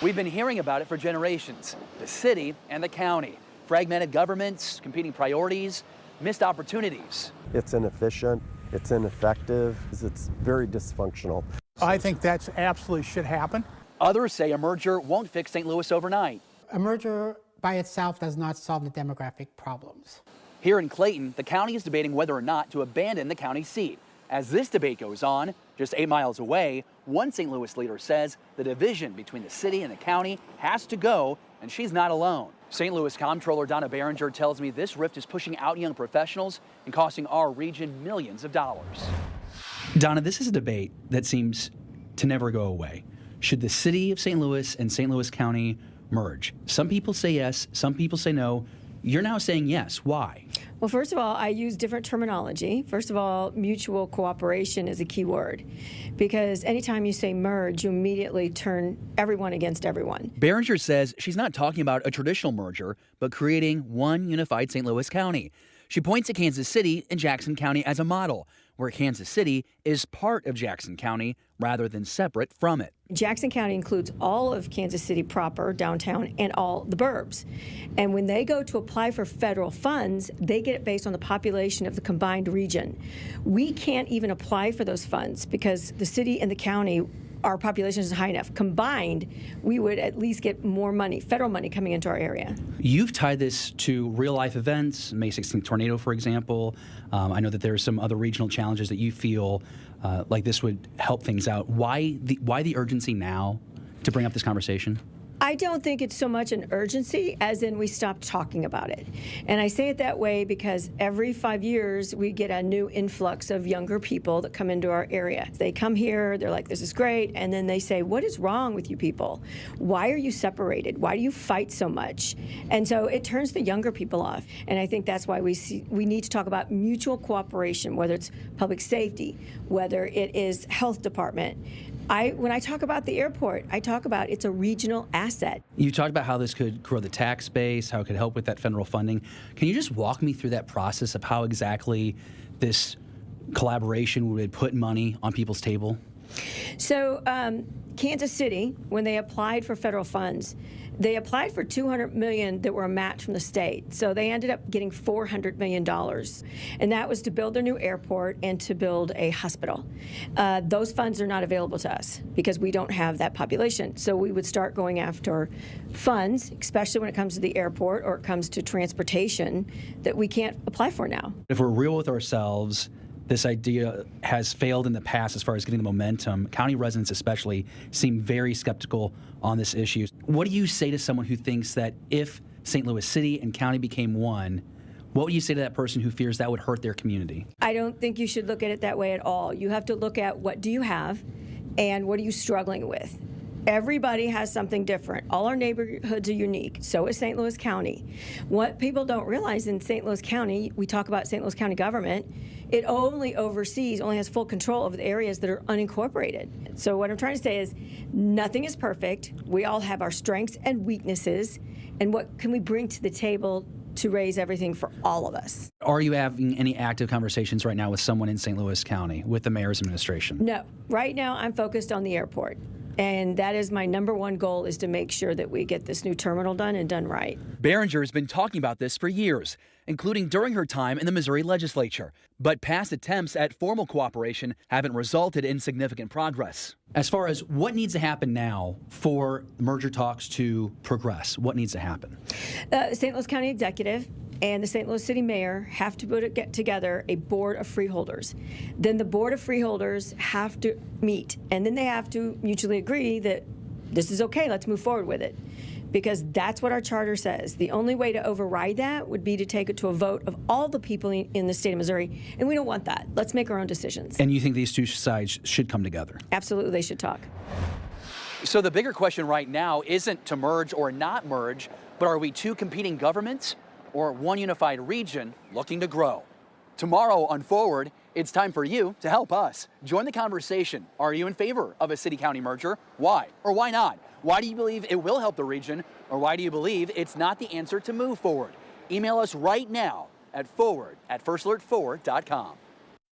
We've been hearing about it for generations. The city and the county. Fragmented governments, competing priorities, missed opportunities. It's inefficient, it's ineffective, it's very dysfunctional. I think that's absolutely should happen. Others say a merger won't fix St. Louis overnight. A merger by itself does not solve the demographic problems. Here in Clayton, the county is debating whether or not to abandon the county seat. As this debate goes on, just 8 miles away, one St. Louis leader says the division between the city and the county has to go, and she's not alone. St. Louis comptroller Donna Behringer tells me this rift is pushing out young professionals and costing our region millions of dollars. Donna, this is a debate that seems to never go away. Should the city of St. Louis and St. Louis County merge? Some people say yes, some people say no. You're now saying yes. Why? Well, first of all, I use different terminology. First of all, mutual cooperation is a key word, because anytime you say merge, you immediately turn everyone against everyone. Behringer says she's not talking about a traditional merger, but creating one unified St. Louis County. She points to Kansas City and Jackson County as a model, where Kansas City is part of Jackson County rather than separate from it. Jackson County includes all of Kansas City proper, downtown, and all the burbs. And when they go to apply for federal funds, they get it based on the population of the combined region. We can't even apply for those funds because the city and the county, our population is high enough. Combined, we would at least get more money, federal money, coming into our area. You've tied this to real-life events, May 16th tornado, for example. I know that there are some other regional challenges that you feel like this would help things out. Why the urgency now to bring up this conversation? I don't think it's so much an urgency as in we stopped talking about it. And I say it that way because every 5 years we get a new influx of younger people that come into our area. They come here, they're like, this is great, and then they say, what is wrong with you people? Why are you separated? Why do you fight so much? And so it turns the younger people off. And I think that's why we need to talk about mutual cooperation, whether it's public safety, whether it is health department. When I talk about the airport, I talk about it's a regional asset. You talked about how this could grow the tax base, how it could help with that federal funding. Can you just walk me through that process of how exactly this collaboration would put money on people's table? So Kansas City, when they applied for federal funds, they applied for $200 million that were a match from the state. So they ended up getting $400 million. And that was to build their new airport and to build a hospital. Those funds are not available to us because we don't have that population. So we would start going after funds, especially when it comes to the airport or it comes to transportation, that we can't apply for now. If we're real with ourselves, this idea has failed in the past as far as getting the momentum. County residents especially seem very skeptical on this issue. What do you say to someone who thinks that if St. Louis City and county became one, what would you say to that person who fears that would hurt their community? I don't think you should look at it that way at all. You have to look at what do you have and what are you struggling with. Everybody has something different. All our neighborhoods are unique. So is St. Louis County. What people don't realize in St. Louis County, we talk about St. Louis County government, it only has full control over the areas that are unincorporated. So what I'm trying to say is nothing is perfect. We all have our strengths and weaknesses. And what can we bring to the table to raise everything for all of us? Are you having any active conversations right now with someone in St. Louis County, with the mayor's administration? No. Right now I'm focused on the airport. And that is my #1 goal, is to make sure that we get this new terminal done and done right. Behringer has been talking about this for years, including during her time in the Missouri legislature. But past attempts at formal cooperation haven't resulted in significant progress. As far as what needs to happen now for merger talks to progress, what needs to happen? St. Louis County Executive and the St. Louis City Mayor have to get together a board of freeholders. Then the board of freeholders have to meet, and then they have to mutually agree that this is okay, let's move forward with it. Because that's what our charter says. The only way to override that would be to take it to a vote of all the people in the state of Missouri, and we don't want that. Let's make our own decisions. And you think these two sides should come together? Absolutely, they should talk. So the bigger question right now isn't to merge or not merge, but are we two competing governments or one unified region looking to grow? Tomorrow on Forward, it's time for you to help us. Join the conversation. Are you in favor of a city-county merger? Why or why not? Why do you believe it will help the region, or why do you believe it's not the answer to move forward? Email us right now at forward@firstalertforward.com.